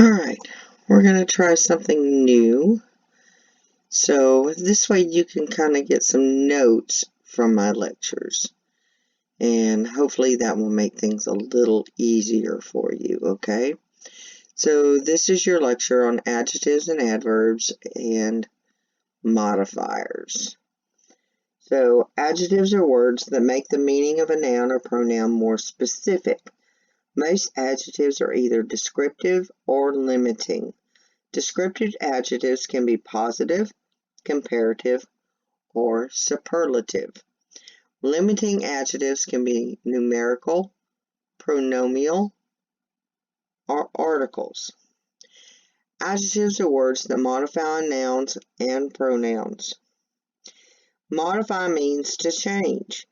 Alright, we're going to try something new. So this way you can kind of get some notes from my lectures. And hopefully that will make things a little easier for you, okay? So this is your lecture on adjectives and adverbs and modifiers. So adjectives are words that make the meaning of a noun or pronoun more specific. Most adjectives are either descriptive or limiting. Descriptive adjectives can be positive, comparative, or superlative. Limiting adjectives can be numerical, pronominal, or articles. Adjectives are words that modify nouns and pronouns. Modify means to change.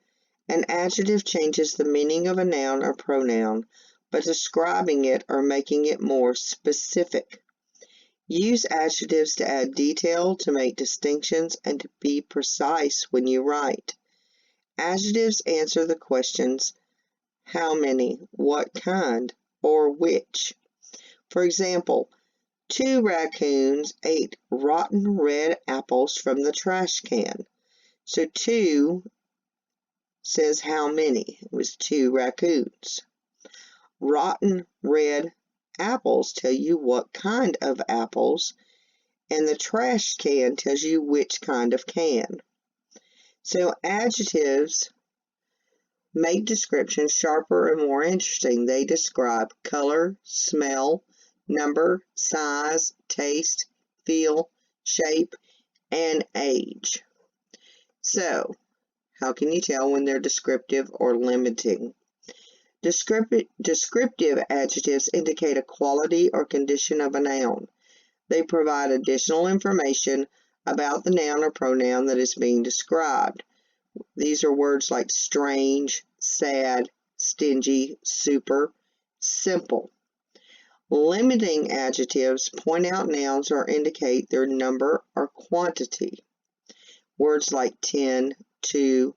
An adjective changes the meaning of a noun or pronoun by describing it or making it more specific. Use adjectives to add detail, to make distinctions, and to be precise when you write. Adjectives answer the questions how many, what kind, or which. For example, 2 raccoons ate rotten red apples from the trash can. So 2 says how many. It was 2 raccoons. Rotten red apples tell you what kind of apples, and the trash can tells you which kind of can. So adjectives make descriptions sharper and more interesting. They describe color, smell, number, size, taste, feel, shape, and age. So, how can you tell when they're descriptive or limiting? Descriptive adjectives indicate a quality or condition of a noun. They provide additional information about the noun or pronoun that is being described. These are words like strange, sad, stingy, super, simple. Limiting adjectives point out nouns or indicate their number or quantity. Words like 10, 2,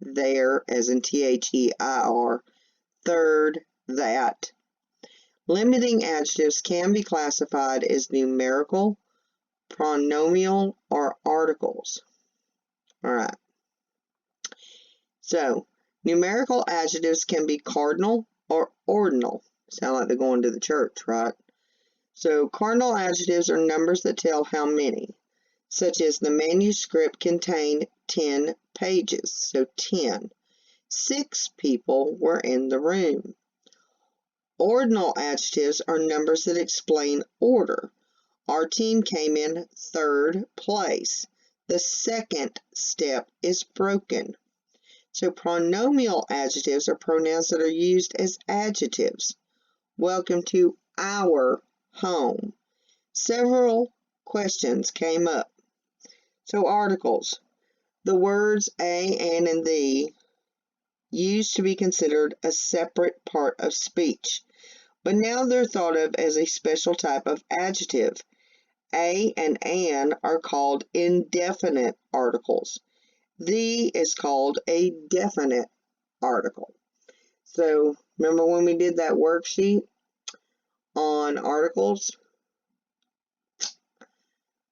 there, as in THEIR, third, that. Limiting adjectives can be classified as numerical, pronominal, or articles. All right. So, numerical adjectives can be cardinal or ordinal. Sound like they're going to the church, right? So, cardinal adjectives are numbers that tell how many, such as the manuscript contained 10 pages, so 10. 6 people were in the room. Ordinal adjectives are numbers that explain order. Our team came in 3rd place. The second step is broken. So pronominal adjectives are pronouns that are used as adjectives. Welcome to our home. Several questions came up. So articles. The words a, an, and the used to be considered a separate part of speech, but now they're thought of as a special type of adjective. A and an are called indefinite articles. The is called a definite article. So remember when we did that worksheet on articles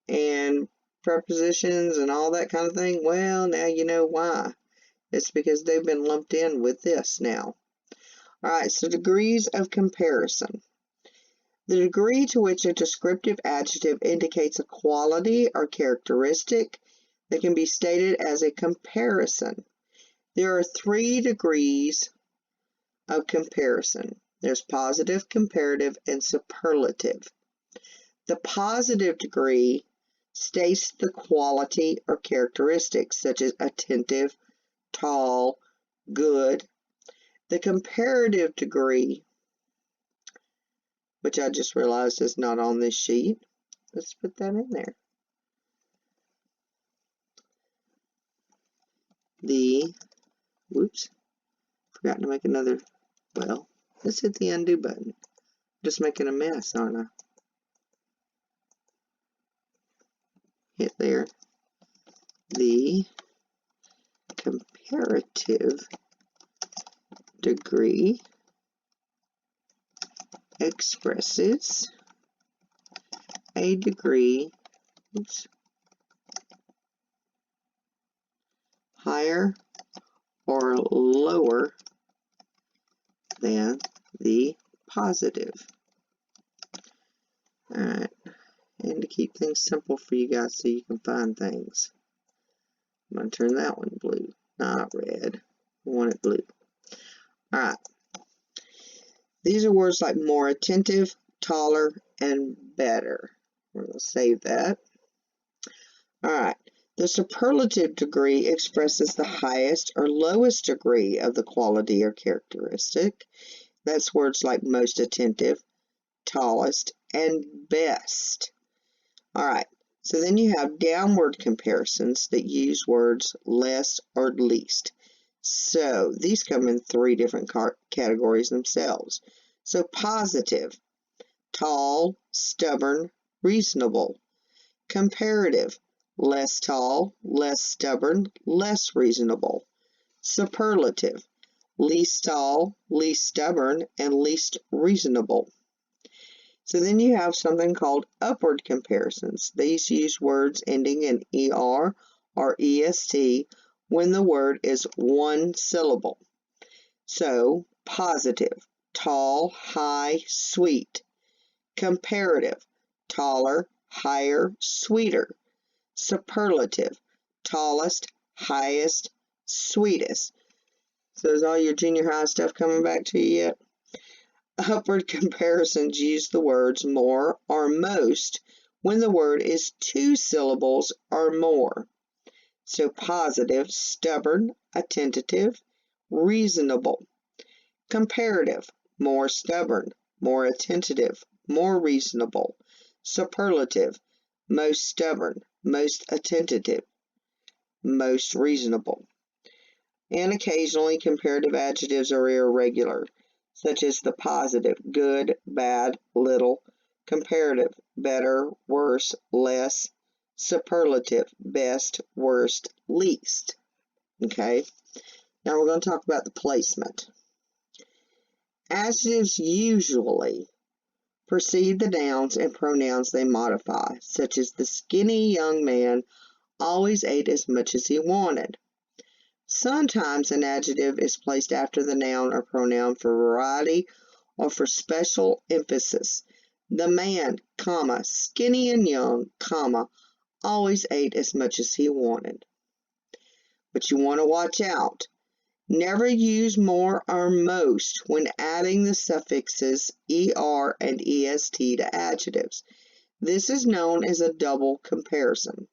and prepositions and all that kind of thing? Well, now you know why. It's because they've been lumped in with this now. All right, so degrees of comparison. The degree to which a descriptive adjective indicates a quality or characteristic that can be stated as a comparison. There are 3 degrees of comparison. There's positive, comparative, and superlative. The positive degree states the quality or characteristics, such as attentive, tall, good. The comparative degree, which I just realized is not on this sheet. Let's put that in there. Forgot to make another, well, let's hit the undo button. Just making a mess, aren't I? Hit there. The comparative degree expresses a degree, higher or lower than the positive. All right, and to keep things simple for you guys so you can find things, I'm going to turn that one blue, not red. I want it blue. All right. These are words like more attentive, taller, and better. We're going to save that. All right. The superlative degree expresses the highest or lowest degree of the quality or characteristic. That's words like most attentive, tallest, and best. All right. So then you have downward comparisons that use words less or least. So these come in three different categories themselves. So positive, tall, stubborn, reasonable. Comparative, less tall, less stubborn, less reasonable. Superlative, least tall, least stubborn, and least reasonable. So then you have something called upward comparisons. These use words ending in ER or EST when the word is one syllable. So, positive, tall, high, sweet. Comparative, taller, higher, sweeter. Superlative, tallest, highest, sweetest. So is all your junior high stuff coming back to you yet? Upward comparisons use the words more or most when the word is two syllables or more. So positive, stubborn, attentive, reasonable. Comparative, more stubborn, more attentive, more reasonable. Superlative, most stubborn, most attentive, most reasonable. And occasionally comparative adjectives are irregular, such as the positive, good, bad, little. Comparative, better, worse, less. Superlative, best, worst, least. Okay, now we're going to talk about the placement. Adjectives usually precede the nouns and pronouns they modify, such as the skinny young man always ate as much as he wanted. Sometimes an adjective is placed after the noun or pronoun for variety or for special emphasis. The man, comma, skinny and young, comma, always ate as much as he wanted. But you want to watch out. Never use more or most when adding the suffixes er and est to adjectives. This is known as a double comparison.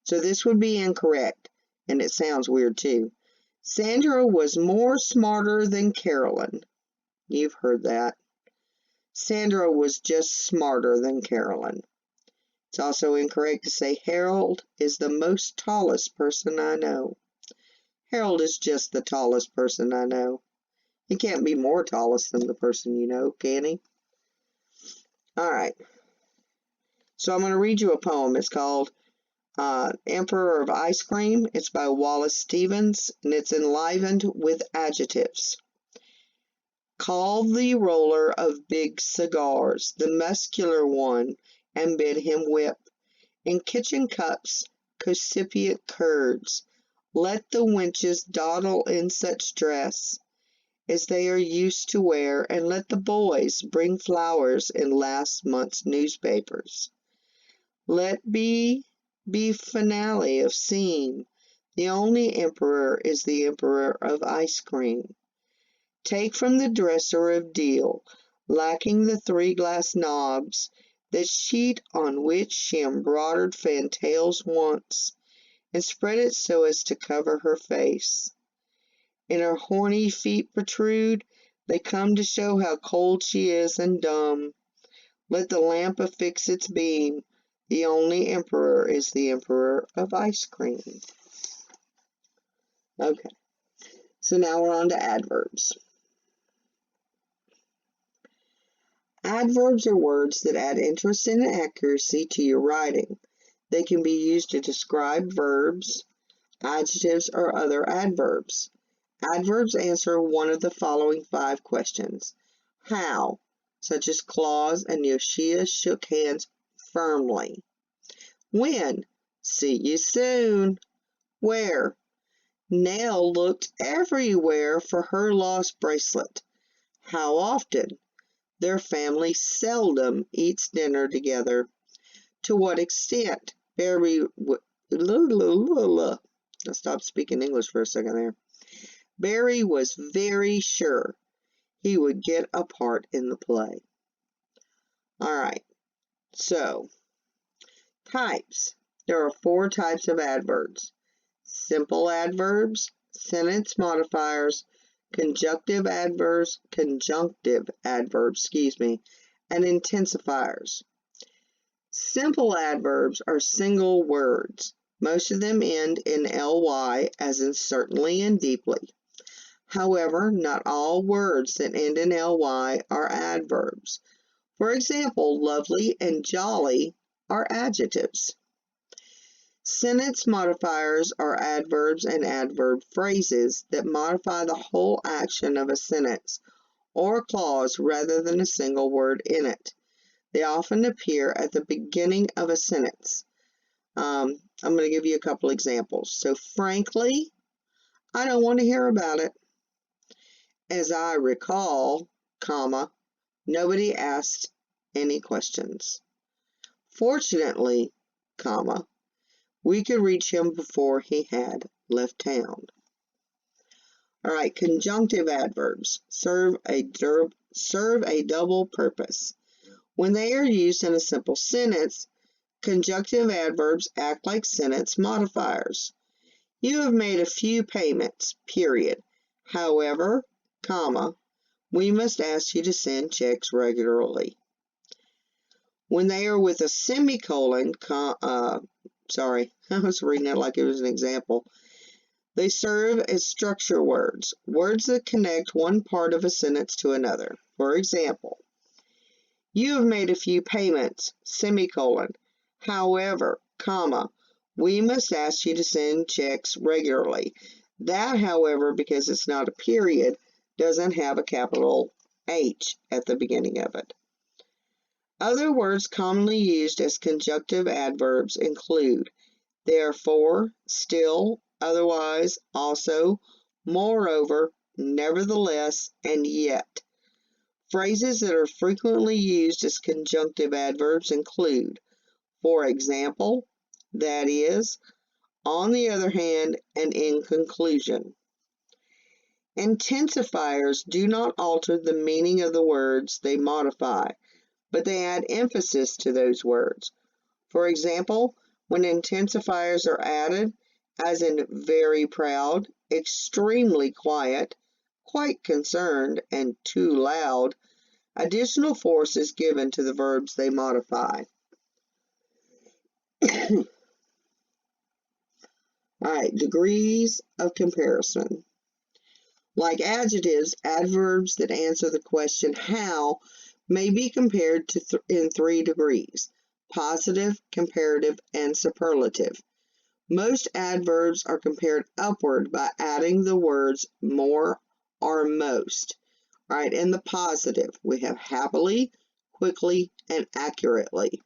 So this would be incorrect, and it sounds weird too. Sandra was more smarter than Carolyn. You've heard that. Sandra was just smarter than Carolyn. It's also incorrect to say Harold is the most tallest person I know. Harold is just the tallest person I know. He can't be more tallest than the person you know, can he? All right. So I'm going to read you a poem. It's called Emperor of Ice Cream. It's by Wallace Stevens, and it's enlivened with adjectives. Call the roller of big cigars, the muscular one, and bid him whip. In kitchen cups, crucipiate curds. Let the wenches dawdle in such dress as they are used to wear, and let the boys bring flowers in last month's newspapers. Let be finale of scene. The only emperor is the emperor of ice cream. Take from the dresser of deal, lacking the 3 glass knobs, the sheet on which she embroidered fantails once, and spread it so as to cover her face. And her horny feet protrude, they come to show how cold she is and dumb. Let the lamp affix its beam, the only emperor is the emperor of ice cream. Okay, so now we're on to adverbs. Adverbs are words that add interest and accuracy to your writing. They can be used to describe verbs, adjectives, or other adverbs. Adverbs answer one of the following 5 questions. How, such as Claus and Yoshia shook hands firmly. When? See you soon. Where? Nell looked everywhere for her lost bracelet. How often? Their family seldom eats dinner together. To what extent? Barry I stopped speaking English for a second there. Barry was very sure he would get a part in the play. All right, so types. There are 4 types of adverbs: simple adverbs, sentence modifiers, conjunctive adverbs, and intensifiers. Simple adverbs are single words. Most of them end in ly, as in certainly and deeply. However, not all words that end in ly are adverbs. For example, lovely and jolly are adjectives. Sentence modifiers are adverbs and adverb phrases that modify the whole action of a sentence or clause rather than a single word in it. They often appear at the beginning of a sentence. I'm going to give you a couple examples. So, frankly, I don't want to hear about it. As I recall, comma, nobody asked any questions. Fortunately, comma, we could reach him before he had left town. All right, conjunctive adverbs serve a double purpose. When they are used in a simple sentence, conjunctive adverbs act like sentence modifiers. You have made a few payments, period. However, comma, we must ask you to send checks regularly. When they are with a semicolon, sorry, I was reading it like it was an example. They serve as structure words, words that connect one part of a sentence to another. For example, you have made a few payments, semicolon. However, comma, we must ask you to send checks regularly. That, however, because it's not a period, doesn't have a capital H at the beginning of it. Other words commonly used as conjunctive adverbs include therefore, still, otherwise, also, moreover, nevertheless, and yet. Phrases that are frequently used as conjunctive adverbs include, for example, that is, on the other hand, and in conclusion. Intensifiers do not alter the meaning of the words they modify, but they add emphasis to those words. For example, when intensifiers are added, as in very proud, extremely quiet, quite concerned, and too loud, additional force is given to the verbs they modify. All right, degrees of comparison. Like adjectives, adverbs that answer the question how may be compared to in 3 degrees: positive, comparative, and superlative. Most adverbs are compared upward by adding the words more or most. All right, in the positive, we have happily, quickly, and accurately.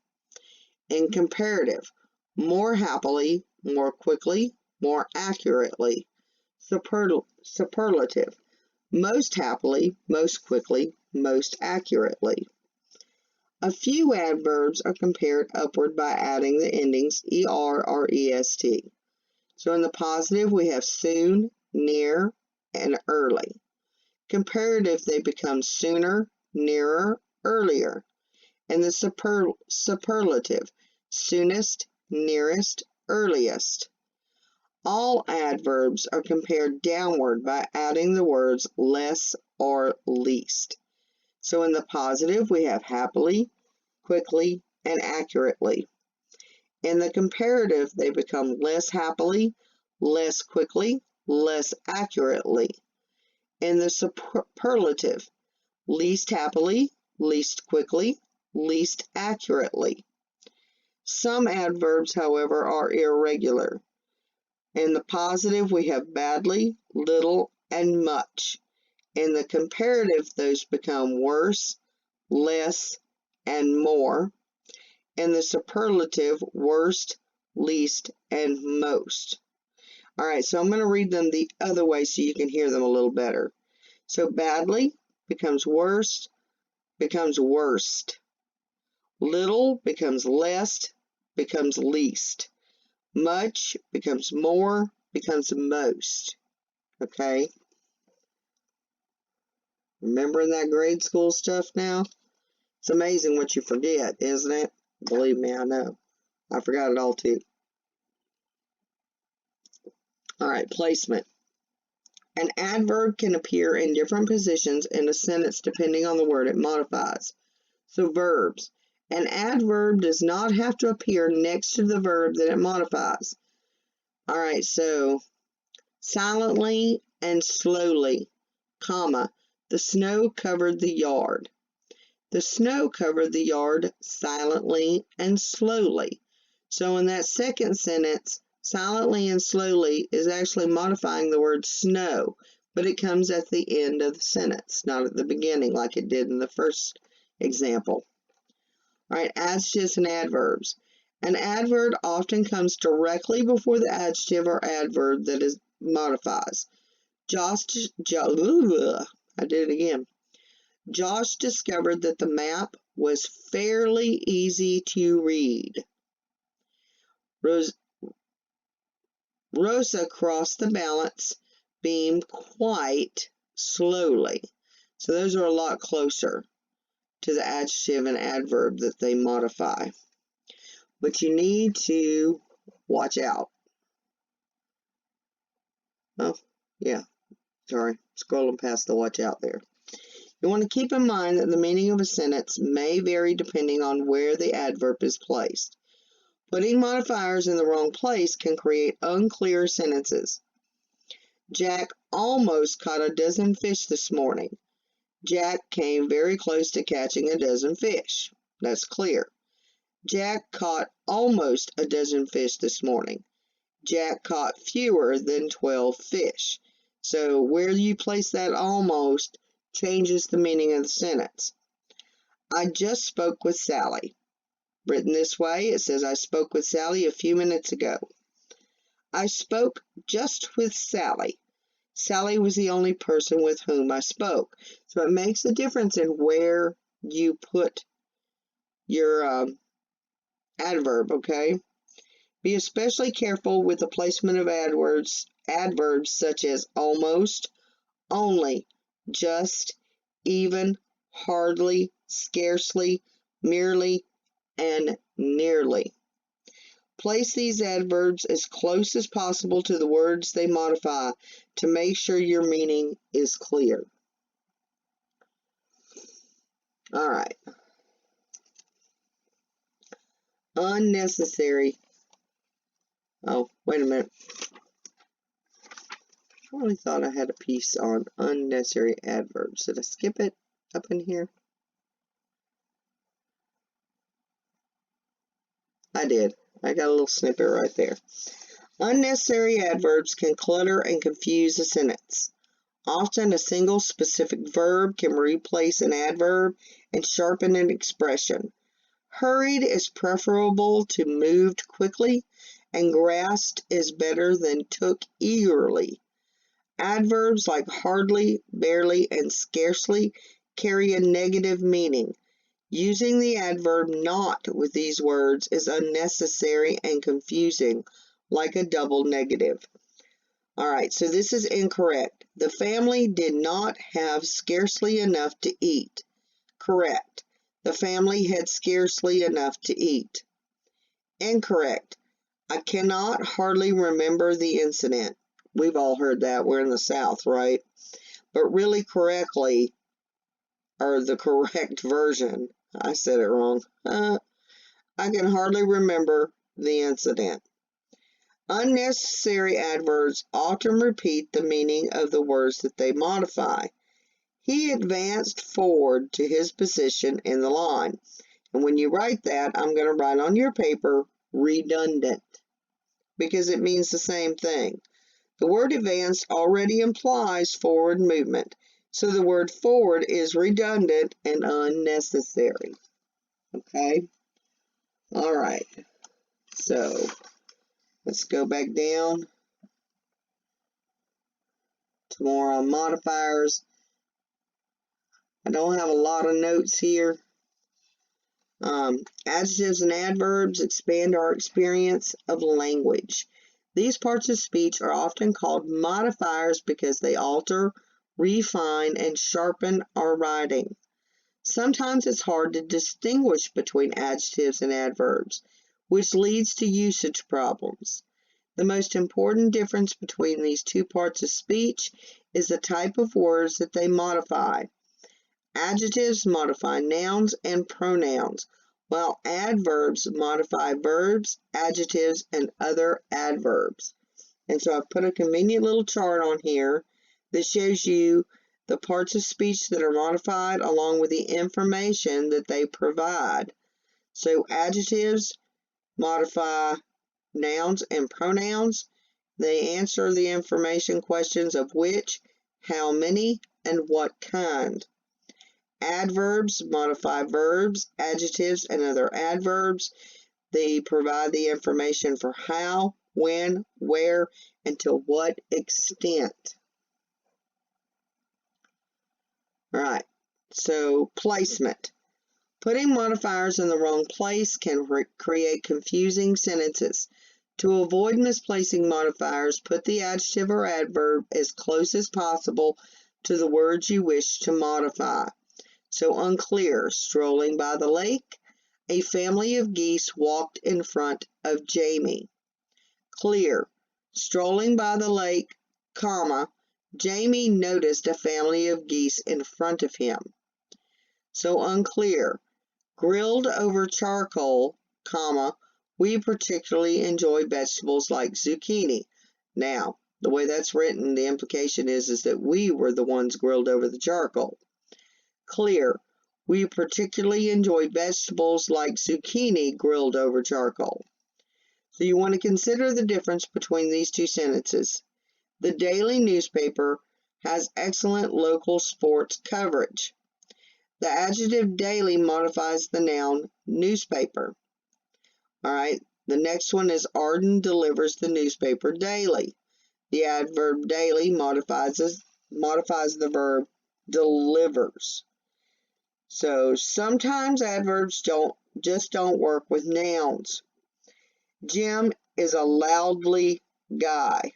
In comparative, more happily, more quickly, more accurately. Superlative, most happily, most quickly, most accurately. A few adverbs are compared upward by adding the endings er or est. So in the positive, we have soon, near, and early. Comparative, they become sooner, nearer, earlier. And the superlative, soonest, nearest, earliest. All adverbs are compared downward by adding the words less or least. So in the positive, we have happily, quickly, and accurately. In the comparative, they become less happily, less quickly, less accurately. In the superlative, least happily, least quickly, least accurately. Some adverbs, however, are irregular. In the positive, we have badly, little, and much. In the comparative, those become worse, less, and more. and the superlative worst, least, and most. All right, so I'm going to read them the other way so you can hear them a little better. So badly becomes worst, becomes worst. Little becomes less, becomes least. Much becomes more, becomes most. Okay? Remembering that grade school stuff now? It's amazing what you forget, isn't it? Believe me, I know. I forgot it all too. All right, placement. An adverb can appear in different positions in a sentence depending on the word it modifies. So verbs. An adverb does not have to appear next to the verb that it modifies. All right, so silently and slowly, comma, the snow covered the yard. The snow covered the yard silently and slowly. So in that second sentence, silently and slowly is actually modifying the word snow, but it comes at the end of the sentence, not at the beginning like it did in the first example. All right, adjectives and adverbs. An adverb often comes directly before the adjective or adverb that it modifies. I did it again. Josh discovered that the map was fairly easy to read. Rosa crossed the balance beam quite slowly. So those are a lot closer to the adjective and adverb that they modify. But you need to watch out. Oh, yeah. Sorry, scrolling past the watch out there. You want to keep in mind that the meaning of a sentence may vary depending on where the adverb is placed. Putting modifiers in the wrong place can create unclear sentences. Jack almost caught a dozen fish this morning. Jack came very close to catching a dozen fish. That's clear. Jack caught almost a dozen fish this morning. Jack caught fewer than 12 fish. So where you place that almost changes the meaning of the sentence. I just spoke with Sally. Written this way, it says I spoke with Sally a few minutes ago. I spoke just with Sally. Sally was the only person with whom I spoke. So it makes a difference in where you put your adverb, okay? Be especially careful with the placement of adverbs such as almost, only, just, even, hardly, scarcely, merely, and nearly. Place these adverbs as close as possible to the words they modify to make sure your meaning is clear. All right. Unnecessary. Oh, wait a minute. I really thought I had a piece on unnecessary adverbs. Did I skip it up in here? I did. I got a little snippet right there. Unnecessary adverbs can clutter and confuse a sentence. Often a single specific verb can replace an adverb and sharpen an expression. Hurried is preferable to moved quickly, and grasped is better than took eagerly. Adverbs like hardly, barely, and scarcely carry a negative meaning. Using the adverb not with these words is unnecessary and confusing, like a double negative. All right, so this is incorrect. The family did not have scarcely enough to eat. Correct. The family had scarcely enough to eat. Incorrect. I cannot hardly remember the incident. We've all heard that. We're in the South, right? But really correctly, or the correct version, I said it wrong. I can hardly remember the incident. Unnecessary adverbs often repeat the meaning of the words that they modify. He advanced forward to his position in the line. And when you write that, I'm going to write on your paper, redundant, because it means the same thing. The word advanced already implies forward movement, so the word forward is redundant and unnecessary. Okay? All right, so let's go back down to more on modifiers. I don't have a lot of notes here. Adjectives and adverbs expand our experience of language. These parts of speech are often called modifiers because they alter, refine, and sharpen our writing. Sometimes it's hard to distinguish between adjectives and adverbs, which leads to usage problems. The most important difference between these two parts of speech is the type of words that they modify. Adjectives modify nouns and pronouns, while adverbs modify verbs, adjectives, and other adverbs. And so I've put a convenient little chart on here that shows you the parts of speech that are modified along with the information that they provide. So adjectives modify nouns and pronouns. They answer the information questions of which, how many, and what kind. Adverbs modify verbs, adjectives, and other adverbs. They provide the information for how, when, where, and to what extent. All right, so placement. Putting modifiers in the wrong place can create confusing sentences. To avoid misplacing modifiers, put the adjective or adverb as close as possible to the words you wish to modify. So unclear, strolling by the lake, a family of geese walked in front of Jamie. Clear, strolling by the lake, comma, Jamie noticed a family of geese in front of him. So unclear, grilled over charcoal, comma, we particularly enjoy vegetables like zucchini. Now, the way that's written, the implication is that we were the ones grilled over the charcoal. Clear, we particularly enjoy vegetables like zucchini grilled over charcoal. So you want to consider the difference between these two sentences. The daily newspaper has excellent local sports coverage. The adjective daily modifies the noun newspaper. All right, the next one is Arden delivers the newspaper daily. The adverb daily modifies the verb delivers. So sometimes adverbs don't work with nouns. Jim is a loudly guy.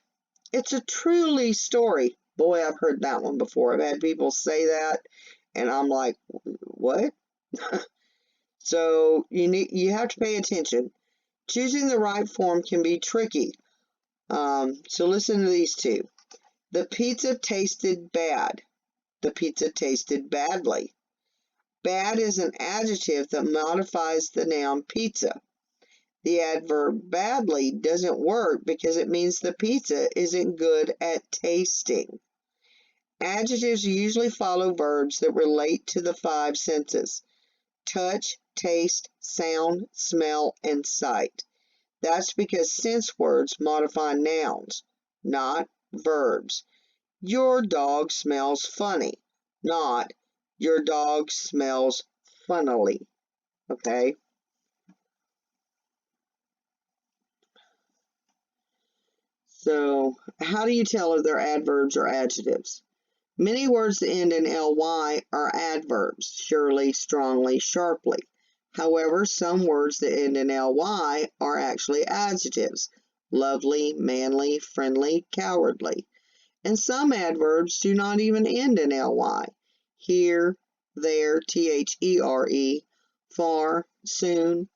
It's a truly story. Boy, I've heard that one before. I've had people say that, and I'm like, what? So you have to pay attention. Choosing the right form can be tricky. So listen to these two. The pizza tasted bad. The pizza tasted badly. Bad is an adjective that modifies the noun pizza. The adverb badly doesn't work because it means the pizza isn't good at tasting. Adjectives usually follow verbs that relate to the 5 senses: touch, taste, sound, smell, and sight. That's because sense words modify nouns, not verbs. Your dog smells funny, not your dog smells funnily. Okay? So, how do you tell if they're adverbs or adjectives? Many words that end in ly are adverbs: surely, strongly, sharply. However, some words that end in ly are actually adjectives: lovely, manly, friendly, cowardly. And some adverbs do not even end in ly: here, there, there, far, soon.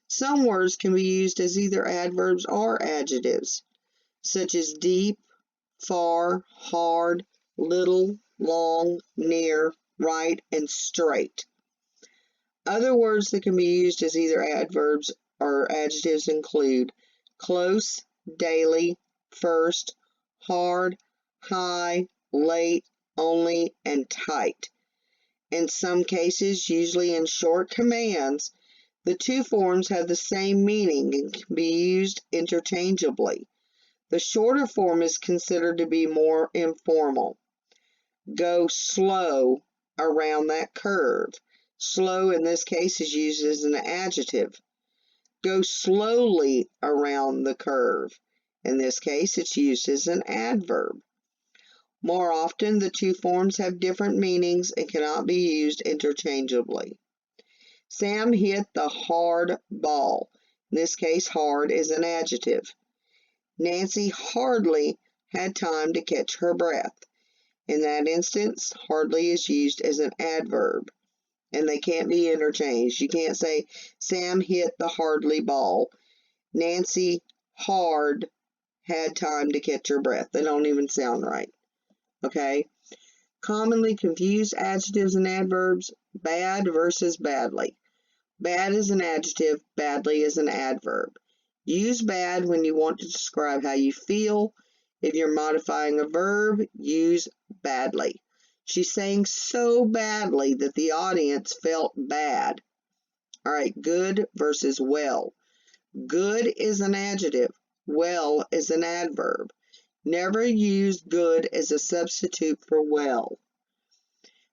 Some words can be used as either adverbs or adjectives, such as deep, far, hard, little, long, near, right, and straight. Other words that can be used as either adverbs or adjectives include close, daily, first, hard, high, late, only, and tight. In some cases, usually in short commands, the two forms have the same meaning and can be used interchangeably. The shorter form is considered to be more informal. Go slow around that curve. Slow in this case is used as an adjective. Go slowly around the curve. In this case, it's used as an adverb. More often, the two forms have different meanings and cannot be used interchangeably. Sam hit the hard ball. In this case, hard is an adjective. Nancy hardly had time to catch her breath. In that instance, hardly is used as an adverb, and they can't be interchanged. You can't say, Sam hit the hardly ball. Nancy hard had time to catch her breath. They don't even sound right. Okay? Commonly confused adjectives and adverbs, bad versus badly. Bad is an adjective, badly is an adverb. Use bad when you want to describe how you feel. If you're modifying a verb, use badly. She's saying so badly that the audience felt bad. All right, good versus well. Good is an adjective. Well is an adverb. Never use good as a substitute for well.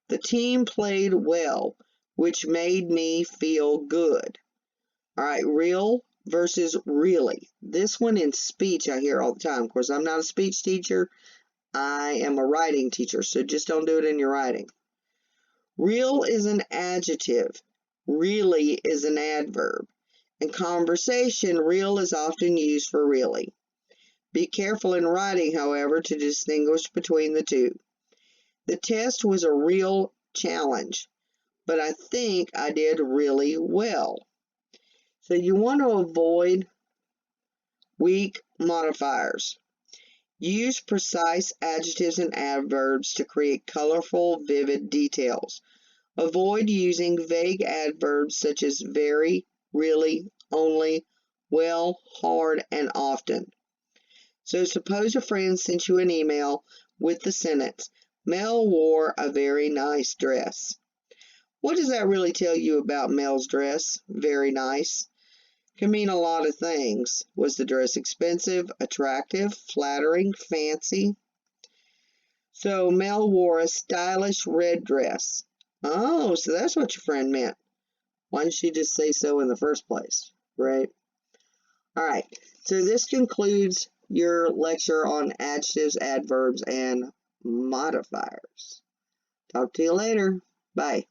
The team played well, which made me feel good. All right, real versus really. This one in speech I hear all the time. Of course, I'm not a speech teacher. I am a writing teacher, so just don't do it in your writing. Real is an adjective. Really is an adverb. In conversation, real is often used for really. Be careful in writing, however, to distinguish between the two. The test was a real challenge, but I think I did really well. So you want to avoid weak modifiers. Use precise adjectives and adverbs to create colorful, vivid details. Avoid using vague adverbs such as very, really, only, well, hard, and often. So suppose a friend sent you an email with the sentence, Mel wore a very nice dress. What does that really tell you about Mel's dress? Very nice. Can mean a lot of things. Was the dress expensive, attractive, flattering, fancy? So Mel wore a stylish red dress. Oh, so that's what your friend meant. Why didn't she just say so in the first place, right? All right, so this concludes your lecture on adjectives, adverbs, and modifiers. Talk to you later. Bye.